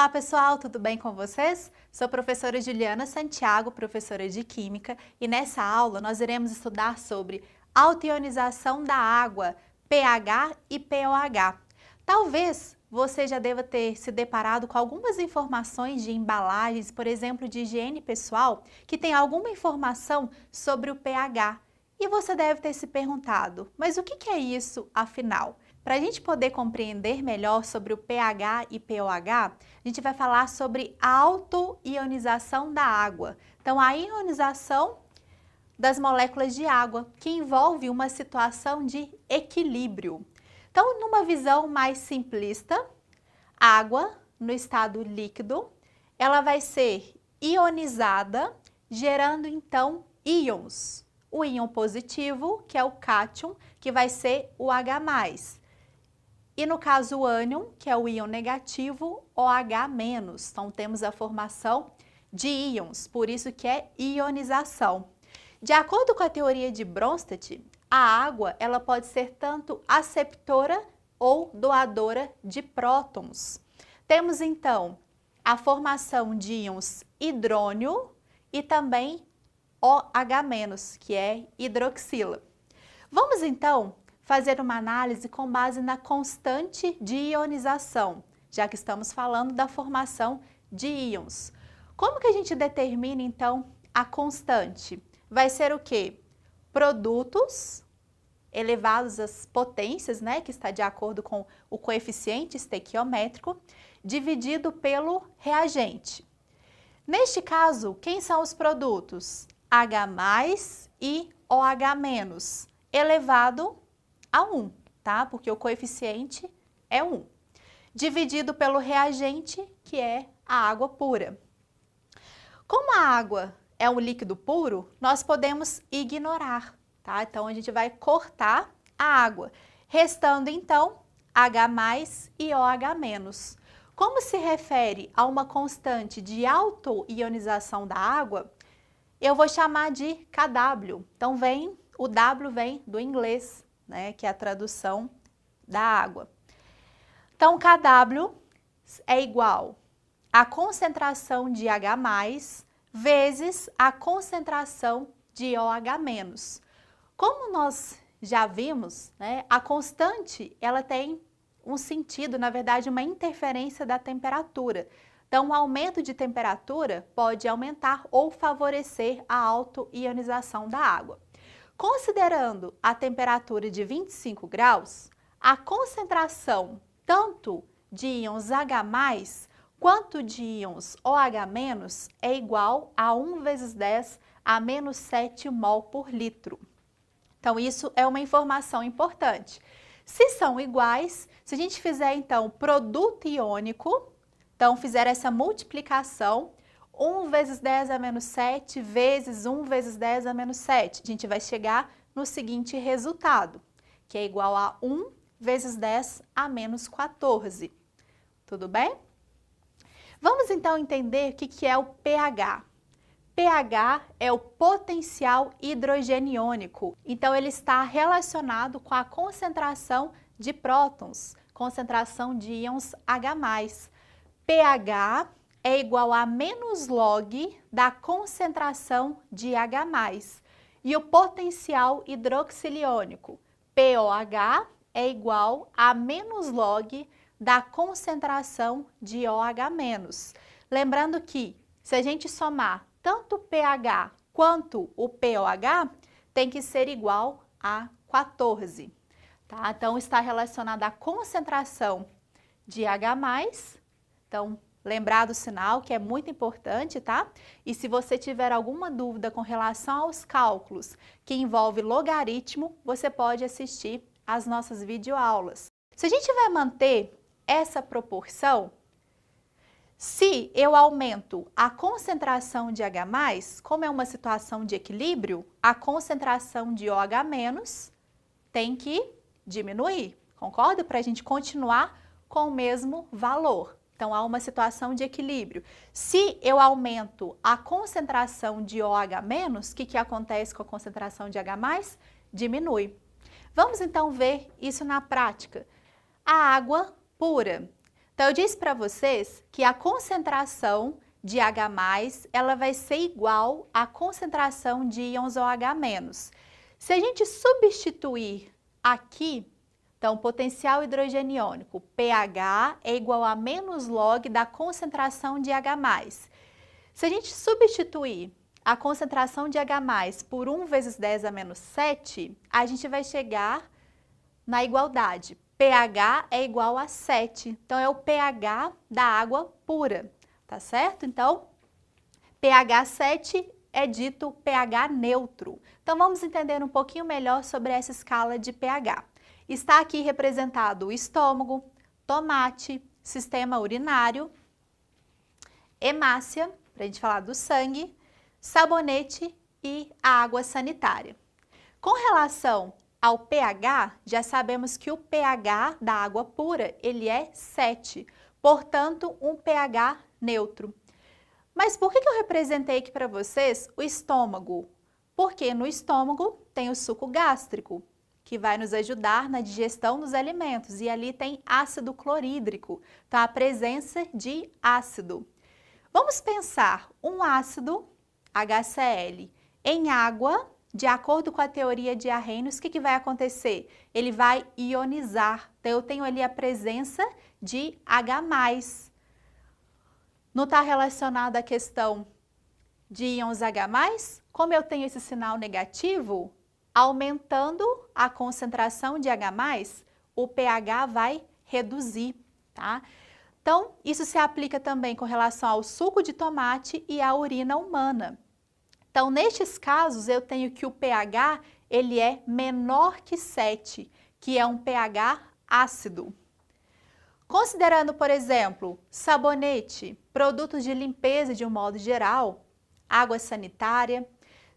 Olá pessoal, tudo bem com vocês? Sou a professora Juliana Santiago, professora de Química, e nessa aula nós iremos estudar sobre autoionização da água, pH e pOH. Talvez você já deva ter se deparado com algumas informações de embalagens, por exemplo, de higiene pessoal, que tem alguma informação sobre o pH. E você deve ter se perguntado, mas o que é isso afinal? Para a gente poder compreender melhor sobre o pH e pOH, a gente vai falar sobre a autoionização da água. Então, a ionização das moléculas de água, que envolve uma situação de equilíbrio. Então, numa visão mais simplista, água no estado líquido, ela vai ser ionizada, gerando então íons. O íon positivo, que é o cátion, que vai ser o H+. E no caso o ânion, que é o íon negativo, OH-. Então temos a formação de íons, por isso que é ionização. De acordo com a teoria de Bronsted, a água ela pode ser tanto aceptora ou doadora de prótons. Temos então a formação de íons hidrônio e também OH-, que é hidroxila. Vamos então fazer uma análise com base na constante de ionização, já que estamos falando da formação de íons. Como que a gente determina então a constante? Vai ser o quê? Produtos elevados às potências, né, que está de acordo com o coeficiente estequiométrico, dividido pelo reagente. Neste caso, quem são os produtos? H+ e OH- elevado a 1, tá? Porque o coeficiente é 1. Dividido pelo reagente, que é a água pura. Como a água é um líquido puro, nós podemos ignorar, tá? Então, a gente vai cortar a água, restando então H+ e OH-. Como se refere a uma constante de autoionização da água, eu vou chamar de kW. Então, o W vem do inglês, né, que é a tradução da água. Então, kW é igual à concentração de H+ vezes a concentração de OH-. Como nós já vimos, né, a constante ela tem um sentido, na verdade, uma interferência da temperatura. Então, o aumento de temperatura pode aumentar ou favorecer a autoionização da água. Considerando a temperatura de 25 graus, a concentração tanto de íons H+ quanto de íons OH- é igual a 1 vezes 10 a menos 7 mol por litro. Então, isso é uma informação importante. Se são iguais, se a gente fizer, então, produto iônico, então, fizer essa multiplicação, 1 vezes 10 a menos 7 vezes 1 vezes 10 a menos 7. A gente vai chegar no seguinte resultado, que é igual a 1 vezes 10 a menos 14. Tudo bem? Vamos então entender o que é o pH. pH é o potencial hidrogeniônico. Então, ele está relacionado com a concentração de prótons, concentração de íons H+. pH é igual a menos log da concentração de H+. E o potencial hidroxiliônico, pOH, é igual a menos log da concentração de OH-. Lembrando que, se a gente somar tanto o pH quanto o pOH, tem que ser igual a 14. Tá? Então, está relacionado à concentração de H+. Então, lembrar do sinal, que é muito importante, tá? E se você tiver alguma dúvida com relação aos cálculos que envolve logaritmo, você pode assistir às nossas videoaulas. Se a gente vai manter essa proporção, se eu aumento a concentração de H+, como é uma situação de equilíbrio, a concentração de OH- tem que diminuir, concorda? Para a gente continuar com o mesmo valor. Então, há uma situação de equilíbrio. Se eu aumento a concentração de OH-, o que acontece com a concentração de H+? Diminui. Vamos então ver isso na prática. A água pura. Então, eu disse para vocês que a concentração de H+, ela vai ser igual à concentração de íons OH-. Se a gente substituir aqui, então, o potencial hidrogeniônico, pH, é igual a menos log da concentração de H+. Se a gente substituir a concentração de H+, por 1 vezes 10 a menos 7, a gente vai chegar na igualdade. pH é igual a 7. Então, é o pH da água pura, tá certo? Então, pH 7 é dito pH neutro. Então, vamos entender um pouquinho melhor sobre essa escala de pH. Está aqui representado o estômago, tomate, sistema urinário, hemácia, para a gente falar do sangue, sabonete e a água sanitária. Com relação ao pH, já sabemos que o pH da água pura, ele é 7, portanto, um pH neutro. Mas por que eu representei aqui para vocês o estômago? Porque no estômago tem o suco gástrico, que vai nos ajudar na digestão dos alimentos, e ali tem ácido clorídrico, então a presença de ácido. Vamos pensar um ácido, HCl, em água, de acordo com a teoria de Arrhenius, o que vai acontecer? Ele vai ionizar, então eu tenho ali a presença de H+. Não está relacionado à questão de íons H+? Como eu tenho esse sinal negativo, aumentando a concentração de H+, o pH vai reduzir, tá? Então, isso se aplica também com relação ao suco de tomate e à urina humana. Então, nestes casos, eu tenho que o pH, ele é menor que 7, que é um pH ácido. Considerando, por exemplo, sabonete, produtos de limpeza de um modo geral, água sanitária,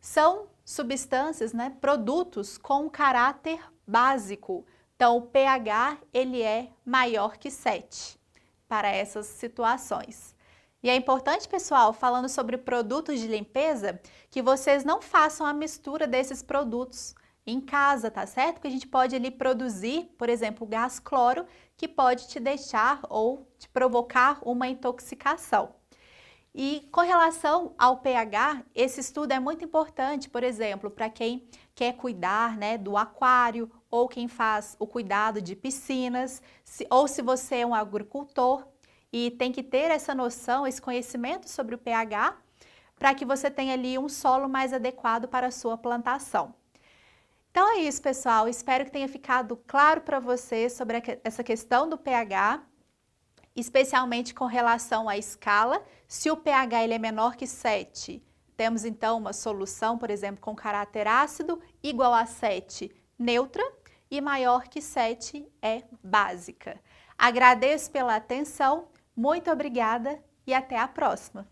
são substâncias, produtos com caráter básico. Então, o pH, ele é maior que 7 para essas situações. E é importante, pessoal, falando sobre produtos de limpeza, que vocês não façam a mistura desses produtos em casa, tá certo? Porque a gente pode ali produzir, por exemplo, gás cloro, que pode te deixar ou te provocar uma intoxicação. E com relação ao pH, esse estudo é muito importante, por exemplo, para quem quer cuidar do aquário, ou quem faz o cuidado de piscinas, ou se você é um agricultor e tem que ter essa noção, esse conhecimento sobre o pH, para que você tenha ali um solo mais adequado para a sua plantação. Então é isso, pessoal. Espero que tenha ficado claro para vocês sobre essa questão do pH, especialmente com relação à escala. Se o pH ele é menor que 7, temos então uma solução, por exemplo, com caráter ácido, igual a 7, neutra, e maior que 7 é básica. Agradeço pela atenção, muito obrigada e até a próxima!